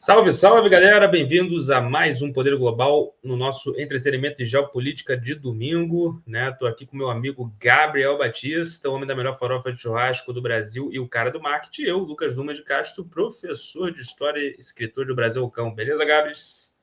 Salve, salve, galera! Bem-vindos a mais um Poder Global no nosso entretenimento e geopolítica de domingo, né? Tô aqui com meu amigo Gabriel Batista, o homem da melhor farofa de churrasco do Brasil e o cara do marketing, eu, Lucas Luma de Castro, professor de História e escritor do Brasil Cão. Beleza, Gabs?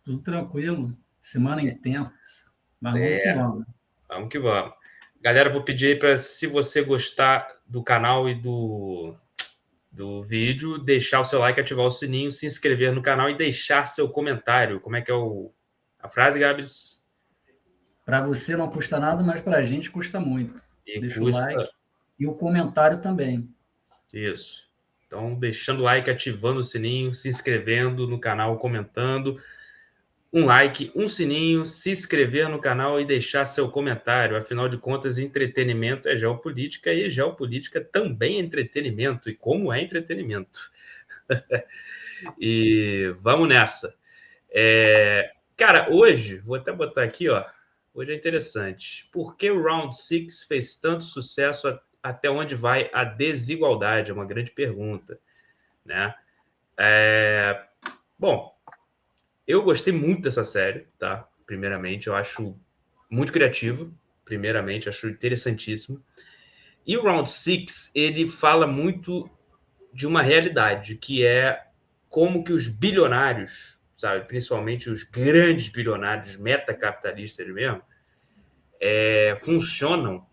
Tudo tranquilo, semana intensa, mas vamos que vamos. Vamos que vamos. Galera, vou pedir aí para, se você gostar do canal e do vídeo, deixar o seu like, ativar o sininho, se inscrever no canal e deixar seu comentário. Como é que é a frase, Gabs? Para você não custa nada, mas para a gente custa muito. E Deixa o custa. like e o comentário também. Isso. Então, deixando o like, ativando o sininho, se inscrevendo no canal, comentando. Um like, um sininho, se inscrever no canal e deixar seu comentário. Afinal de contas, entretenimento é geopolítica e geopolítica também é entretenimento. E como é entretenimento? E vamos nessa. Cara, hoje, vou até botar aqui, ó. Hoje é interessante. Por que o Round 6 fez tanto sucesso? Até onde vai a desigualdade? É uma grande pergunta, né? Bom, eu gostei muito dessa série, tá? Primeiramente, eu acho muito criativo. Primeiramente, acho interessantíssimo. E o Round 6, ele fala muito de uma realidade, que é como que os bilionários, sabe, principalmente os grandes bilionários metacapitalistas mesmo, funcionam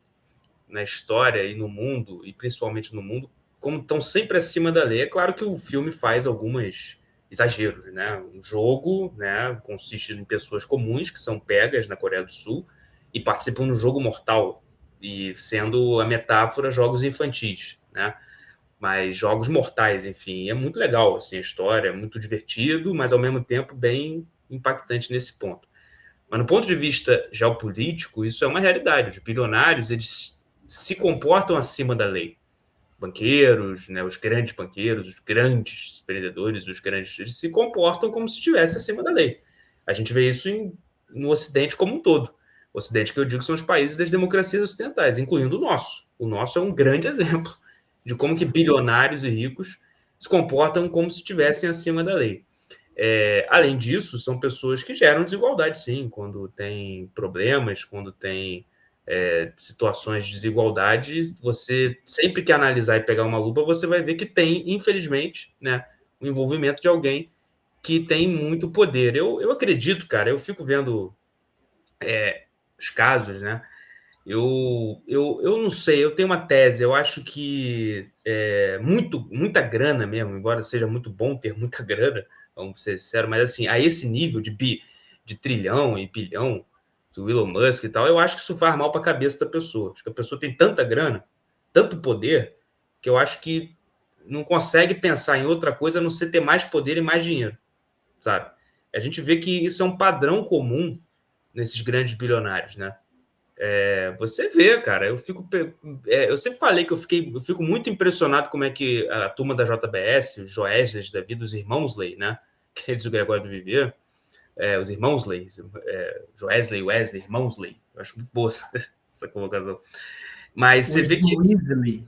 na história e no mundo, e principalmente no mundo, como estão sempre acima da lei. É claro que o filme faz alguns exageros, né? Um jogo, né, consiste em pessoas comuns que são pegas na Coreia do Sul e participam do jogo mortal, e sendo a metáfora jogos infantis, né? Mas jogos mortais, enfim, é muito legal assim, a história, é muito divertido, mas ao mesmo tempo bem impactante nesse ponto. Mas no ponto de vista geopolítico, isso é uma realidade. Os bilionários, eles se comportam acima da lei. Banqueiros, né, os grandes banqueiros, os grandes empreendedores, os grandes, eles se comportam como se estivesse acima da lei. A gente vê isso no Ocidente como um todo. O Ocidente, que eu digo, são os países das democracias ocidentais, incluindo o nosso. O nosso é um grande exemplo de como que bilionários e ricos se comportam como se estivessem acima da lei. Além disso, são pessoas que geram desigualdade, sim, quando tem problemas, quando tem situações de desigualdade, você sempre que analisar e pegar uma lupa, você vai ver que tem, infelizmente, né, o envolvimento de alguém que tem muito poder. Eu acredito, cara, eu fico vendo os casos, né? Eu não sei, eu tenho uma tese, eu acho que muita grana mesmo, embora seja muito bom ter muita grana, vamos ser sinceros, mas assim, a esse nível de trilhão e bilhão do Elon Musk e tal, eu acho que isso faz mal para a cabeça da pessoa. Acho que a pessoa tem tanta grana, tanto poder, que eu acho que não consegue pensar em outra coisa a não ser ter mais poder e mais dinheiro, sabe? A gente vê que isso é um padrão comum nesses grandes bilionários, né? Você vê, cara, eu sempre falei que eu fico muito impressionado como é que a turma da JBS, os Joesley da vida, os irmãos Lay, né? Que eles o Gregório do Vivier, os irmãos Lay, Joesley, Wesley, irmãos Lay. Eu acho muito boa essa colocação. Mas você Os vê que Weasley.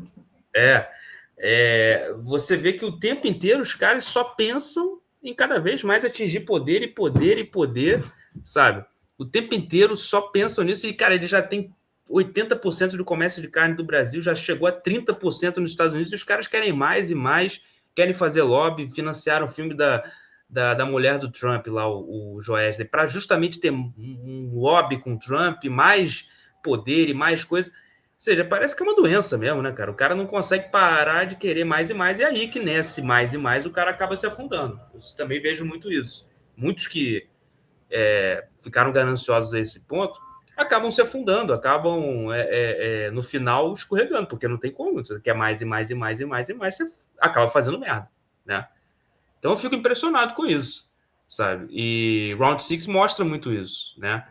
você vê que o tempo inteiro os caras só pensam em cada vez mais atingir poder e poder e poder, sabe? O tempo inteiro só pensam nisso e, cara, ele já tem 80% do comércio de carne do Brasil, já chegou a 30% nos Estados Unidos, e os caras querem mais e mais, querem fazer lobby, financiaram o filme da mulher do Trump, lá, o Joesley, para justamente ter um lobby com o Trump, mais poder e mais coisa. Ou seja, parece que é uma doença mesmo, né, cara? O cara não consegue parar de querer mais e mais, e é aí que nesse mais e mais o cara acaba se afundando. Eu também vejo muito isso. Muitos que ficaram gananciosos a esse ponto acabam se afundando, acabam no final escorregando, porque não tem como. Você quer mais e mais e mais e mais e mais, você acaba fazendo merda, né? Então eu fico impressionado com isso, sabe? E Round 6 mostra muito isso, né?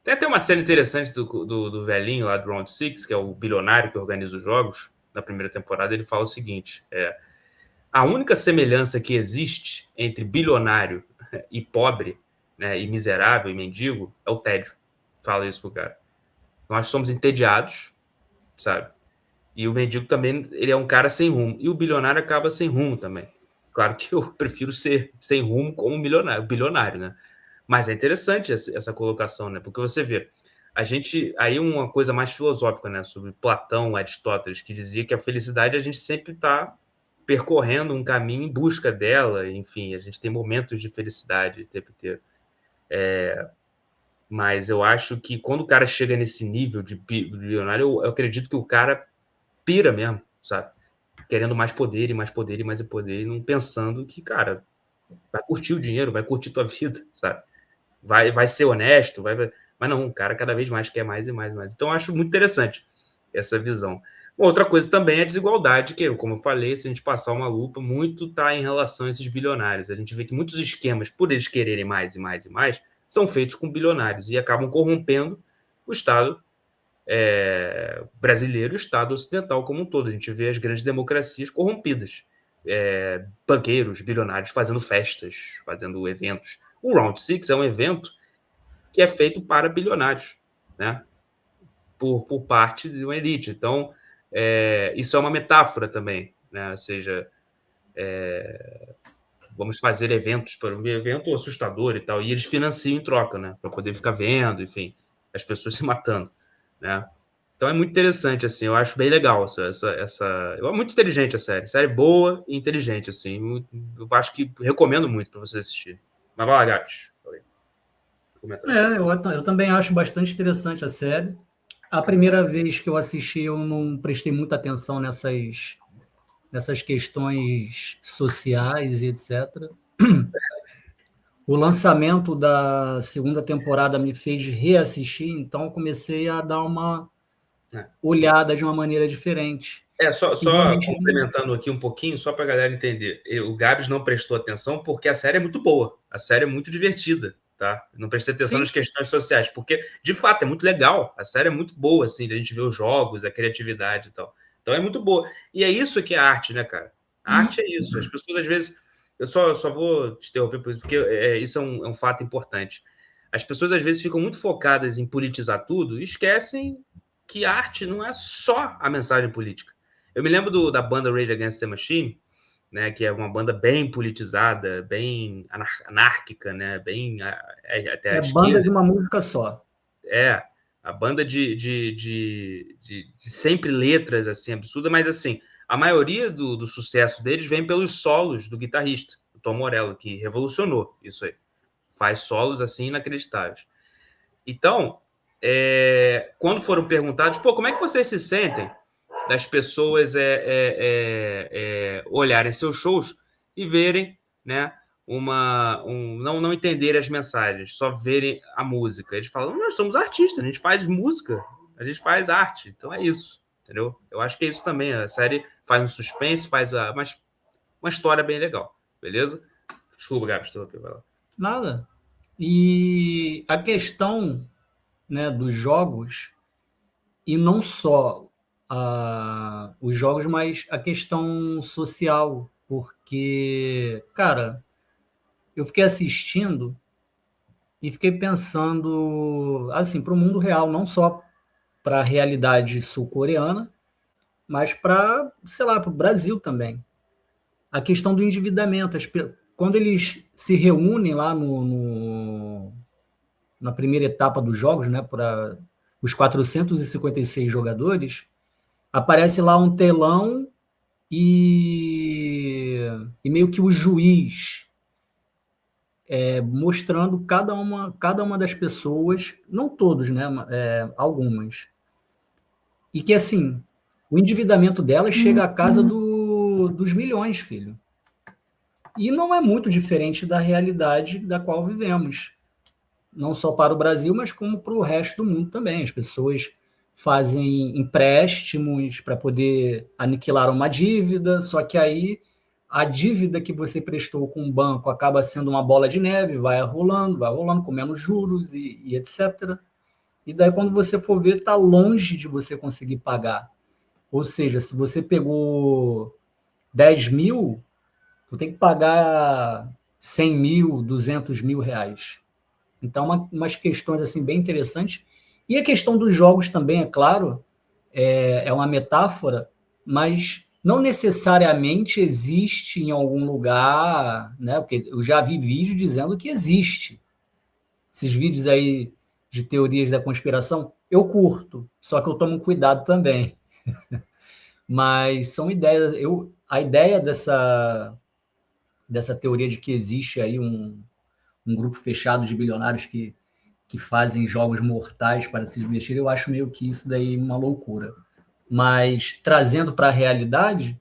Tem até uma cena interessante do velhinho lá do Round 6, que é o bilionário que organiza os jogos. Na primeira temporada, ele fala o seguinte: a única semelhança que existe entre bilionário e pobre, né, e miserável e mendigo, é o tédio. Fala isso pro cara. Nós somos entediados, sabe? E o mendigo também, ele é um cara sem rumo. E o bilionário acaba sem rumo também. Claro que eu prefiro ser sem rumo como bilionário, né? Mas é interessante essa colocação, né? Porque você vê, a gente. Aí uma coisa mais filosófica, né? Sobre Platão, Aristóteles, que dizia que a felicidade a gente sempre está percorrendo um caminho em busca dela, enfim, a gente tem momentos de felicidade o tempo inteiro. Mas eu acho que quando o cara chega nesse nível de bilionário, eu acredito que o cara pira mesmo, sabe? Querendo mais poder e mais poder e mais poder, e não pensando que, cara, vai curtir o dinheiro, vai curtir tua vida, sabe? Vai ser honesto, mas não, o cara cada vez mais quer mais e mais e mais. Então eu acho muito interessante essa visão. Outra coisa também é a desigualdade, que, como eu falei, se a gente passar uma lupa, muito está em relação a esses bilionários. A gente vê que muitos esquemas, por eles quererem mais e mais e mais, são feitos com bilionários e acabam corrompendo o Estado brasileiro e o Estado ocidental como um todo. A gente vê as grandes democracias corrompidas. Banqueiros, bilionários fazendo festas, fazendo eventos. O Round Six é um evento que é feito para bilionários, né? Por parte de uma elite. Então, isso é uma metáfora também, né? Ou seja, vamos fazer eventos para um evento assustador e tal, e eles financiam em troca, né? Para poder ficar vendo, enfim, as pessoas se matando, né? Então é muito interessante, assim, eu acho bem legal é muito inteligente a série boa e inteligente, assim, eu acho que recomendo muito para você assistir. Mas vai lá, Gabs. Eu também acho bastante interessante a série. A primeira vez que eu assisti, eu não prestei muita atenção nessas questões sociais e etc. O lançamento da segunda temporada me fez reassistir, então eu comecei a dar uma olhada de uma maneira diferente. Só complementando aqui um pouquinho, só para a galera entender. O Gabs não prestou atenção porque a série é muito boa, a série é muito divertida, tá? Não prestei atenção nas questões sociais, porque, de fato, é muito legal. A série é muito boa, assim, a gente vê os jogos, a criatividade e tal. Então é muito boa. E é isso que é arte, né, cara? A arte é isso. As pessoas, às vezes... Eu só vou te interromper por isso, porque isso é um fato importante. As pessoas, às vezes, ficam muito focadas em politizar tudo e esquecem que a arte não é só a mensagem política. Eu me lembro da banda Rage Against the Machine, né, que é uma banda bem politizada, bem anárquica, né, bem até a esquerda. Banda de uma música só. A banda de sempre letras assim absurdas, mas assim, a maioria do sucesso deles vem pelos solos do guitarrista, o Tom Morello, que revolucionou isso aí. Faz solos assim inacreditáveis. Então, quando foram perguntados, como é que vocês se sentem das pessoas olharem seus shows e verem, né, não entender as mensagens, só verem a música. Eles falam, nós somos artistas, a gente faz música, a gente faz arte, então é isso, entendeu? Eu acho que é isso também, a série faz um suspense, uma história bem legal, beleza? Desculpa, Gabi, estou aqui, vai lá. Nada. E a questão, né, dos jogos, e não só os jogos, mas a questão social, porque, cara, eu fiquei assistindo e fiquei pensando, assim, para o mundo real, não só para a realidade sul-coreana, mas para, sei lá, para o Brasil também. A questão do endividamento. Quando eles se reúnem lá na primeira etapa dos jogos, né, para os 456 jogadores, aparece lá um telão e meio que o juiz mostrando cada uma das pessoas, não todos, né, algumas, e que assim o endividamento delas chega à casa dos milhões, filho. E não é muito diferente da realidade da qual vivemos, não só para o Brasil, mas como para o resto do mundo também. As pessoas fazem empréstimos para poder aniquilar uma dívida, só que aí a dívida que você prestou com o banco acaba sendo uma bola de neve, vai rolando, comendo juros e etc. E daí, quando você for ver, está longe de você conseguir pagar. Ou seja, se você pegou 10 mil, tu tem que pagar 100 mil, 200 mil reais. Então, umas questões assim bem interessantes. E a questão dos jogos também, é claro, é uma metáfora, mas não necessariamente existe em algum lugar, né? Porque eu já vi vídeo dizendo que existe. Esses vídeos aí de teorias da conspiração, eu curto, só que eu tomo cuidado também. Mas são ideias. A ideia dessa teoria de que existe aí um grupo fechado de bilionários que fazem jogos mortais para se divertir, eu acho meio que isso daí uma loucura. Mas trazendo para a realidade,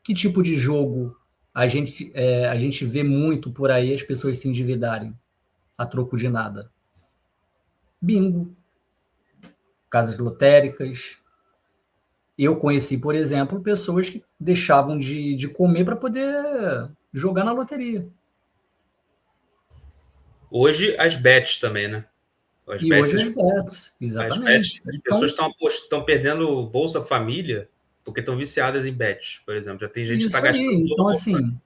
que tipo de jogo a gente vê muito por aí as pessoas se endividarem a troco de nada? Bingo, casas lotéricas. Eu conheci, por exemplo, pessoas que deixavam de comer para poder jogar na loteria. Hoje, as bets também, né? As E hoje bets, as bets, as bets, exatamente. as Então, pessoas estão perdendo Bolsa Família porque estão viciadas em bets, por exemplo. Já tem gente que está isso aí. gastando todo Então, o valor assim,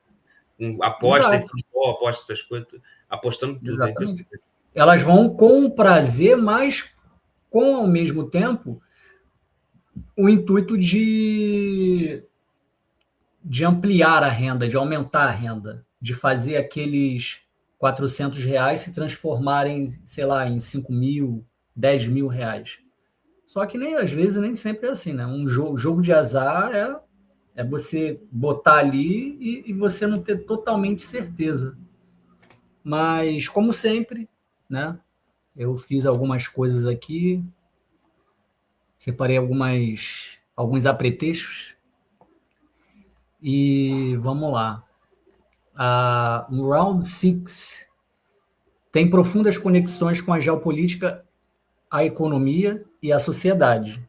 com aposta em exato, futebol, aposta essas coisas, apostando tudo. É exatamente. impressionante. Elas vão com prazer, mas com, ao mesmo tempo, o intuito de ampliar a renda, de aumentar a renda, de fazer aqueles R$ 400 se transformarem, sei lá, em 5.000, R$ 10.000. Só que nem às vezes nem sempre é assim, né? Um jogo de azar é você botar ali e você não ter totalmente certeza. Mas, como sempre, né? Eu fiz algumas coisas aqui, separei alguns apetrechos e vamos lá. No Round 6 tem profundas conexões com a geopolítica, a economia e a sociedade.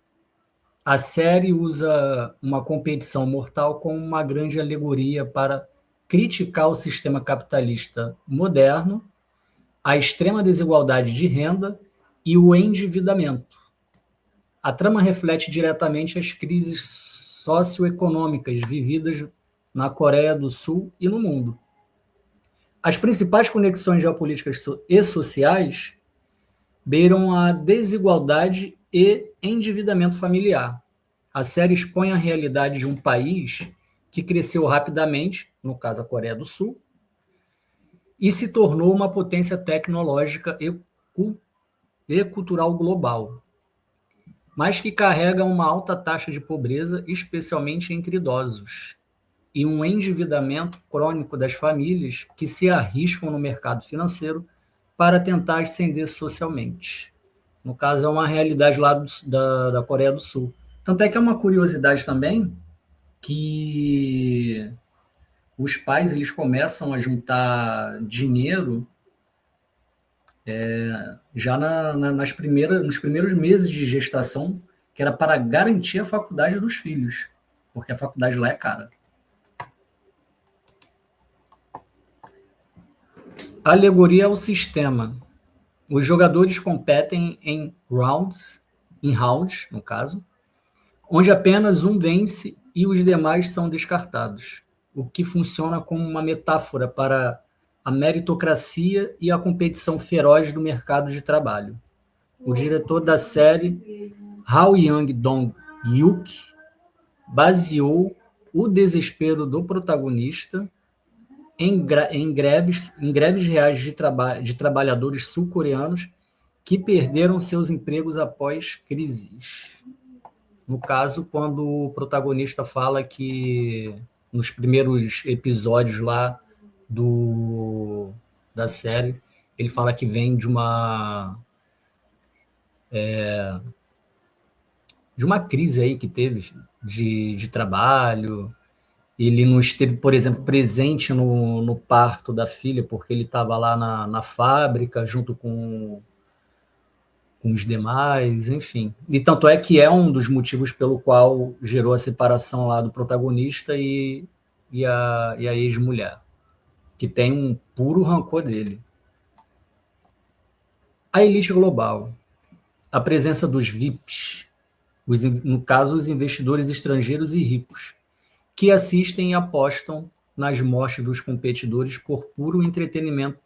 A série usa uma competição mortal como uma grande alegoria para criticar o sistema capitalista moderno, a extrema desigualdade de renda e o endividamento. A trama reflete diretamente as crises socioeconômicas vividas na Coreia do Sul e no mundo. As principais conexões geopolíticas e sociais beiram a desigualdade e endividamento familiar. A série expõe a realidade de um país que cresceu rapidamente, no caso a Coreia do Sul, e se tornou uma potência tecnológica e cultural global, mas que carrega uma alta taxa de pobreza, especialmente entre idosos, e um endividamento crônico das famílias que se arriscam no mercado financeiro para tentar ascender socialmente. No caso, é uma realidade lá da Coreia do Sul. Tanto é que é uma curiosidade também que os pais eles começam a juntar dinheiro já nos primeiros meses de gestação, que era para garantir a faculdade dos filhos, porque a faculdade lá é cara. Alegoria ao sistema. Os jogadores competem em rounds, no caso, onde apenas um vence e os demais são descartados, o que funciona como uma metáfora para a meritocracia e a competição feroz do mercado de trabalho. O diretor da série, Hao Young-dong-hyuk, baseou o desespero do protagonista em greves reais de trabalhadores sul-coreanos que perderam seus empregos após crises. No caso, quando o protagonista fala que nos primeiros episódios lá da série, ele fala que vem de uma crise aí que teve de trabalho. Ele não esteve, por exemplo, presente no parto da filha, porque ele estava lá na fábrica junto com os demais, enfim. E tanto é que é um dos motivos pelo qual gerou a separação lá do protagonista e a ex-mulher, que tem um puro rancor dele. A elite global. A presença dos VIPs, no caso, os investidores estrangeiros e ricos, que assistem e apostam nas mortes dos competidores por puro entretenimento,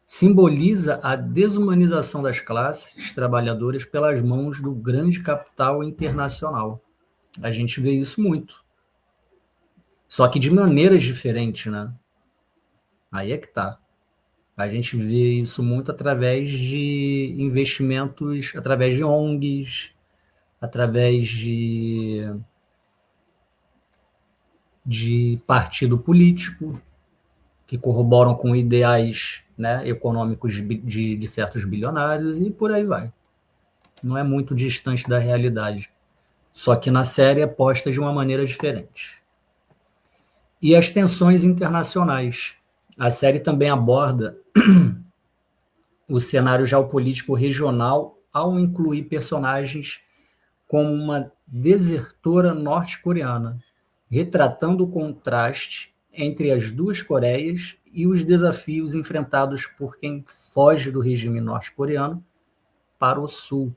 simboliza a desumanização das classes trabalhadoras pelas mãos do grande capital internacional. A gente vê isso muito. Só que de maneiras diferentes, né? Aí é que tá. A gente vê isso muito através de investimentos, através de ONGs, através de partido político, que corroboram com ideais, né, econômicos de certos bilionários e por aí vai. Não é muito distante da realidade. Só que na série é posta de uma maneira diferente. E as tensões internacionais. A série também aborda o cenário geopolítico regional ao incluir personagens como uma desertora norte-coreana, retratando o contraste entre as duas Coreias e os desafios enfrentados por quem foge do regime norte-coreano para o sul,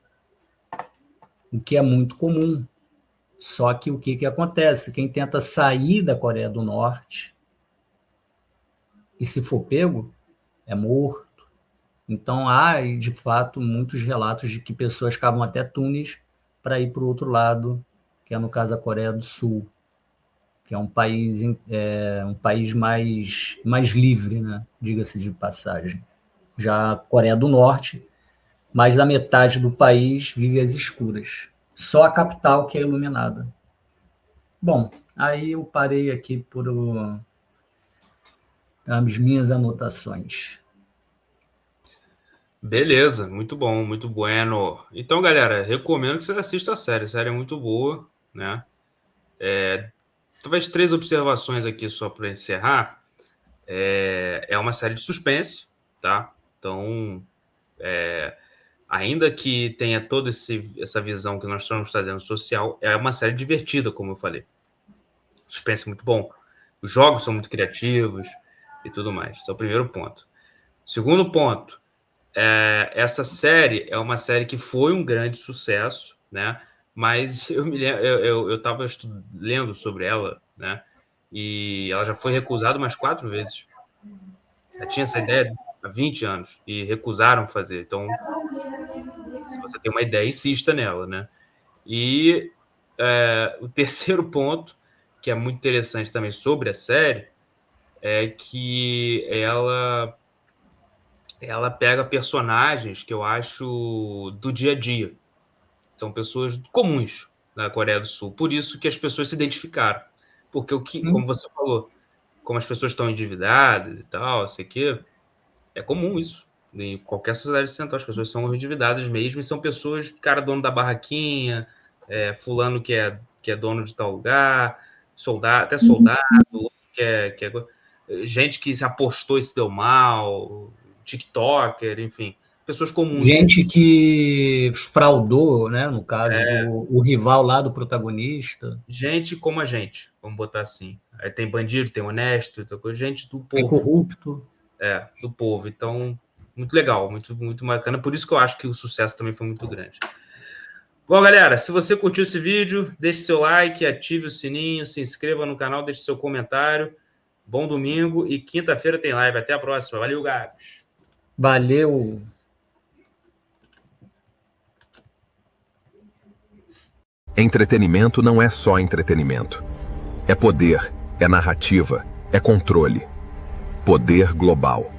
o que é muito comum. Só que o que acontece? Quem tenta sair da Coreia do Norte e se for pego, é morto. Então há, de fato, muitos relatos de que pessoas cavam até túneis para ir para o outro lado, que é no caso a Coreia do Sul, que é um país mais livre, né? Diga-se de passagem. Já a Coreia do Norte, mais da metade do país vive às escuras. Só a capital que é iluminada. Bom, aí eu parei aqui por as minhas anotações. Beleza, muito bom, muito bueno. Então, galera, recomendo que você assista a série. A série é muito boa, né? Talvez 3 observações aqui só para encerrar. É uma série de suspense, tá? Então, ainda que tenha toda essa visão que nós estamos trazendo social, é uma série divertida, como eu falei. Suspense muito bom. Os jogos são muito criativos e tudo mais. Esse é o primeiro ponto. Segundo ponto, essa série é uma série que foi um grande sucesso, né? Mas eu estava lendo sobre ela, né? E ela já foi recusada umas 4 vezes. Já tinha essa ideia há 20 anos e recusaram fazer. Então, se você tem uma ideia, insista nela, né? E o terceiro ponto, que é muito interessante também sobre a série, é que ela pega personagens que eu acho do dia a dia. São pessoas comuns na Coreia do Sul. Por isso que as pessoas se identificaram. Porque como você falou, como as pessoas estão endividadas e tal, sei que é comum isso. Em qualquer sociedade ocidental, as pessoas são endividadas mesmo e são pessoas, cara, dono da barraquinha, fulano que é dono de tal lugar, até soldado, gente que se apostou e se deu mal, TikToker, enfim, pessoas comuns. Gente que fraudou, né? No caso, o rival lá do protagonista. Gente como a gente, vamos botar assim. Aí tem bandido, tem honesto, gente do povo. Tem corrupto. Do povo. Então, muito legal, muito, muito bacana. Por isso que eu acho que o sucesso também foi muito grande. Bom, galera, se você curtiu esse vídeo, deixe seu like, ative o sininho, se inscreva no canal, deixe seu comentário. Bom domingo e quinta-feira tem live. Até a próxima. Valeu, Gabs. Valeu. Entretenimento não é só entretenimento. É poder, é narrativa, é controle. Poder global.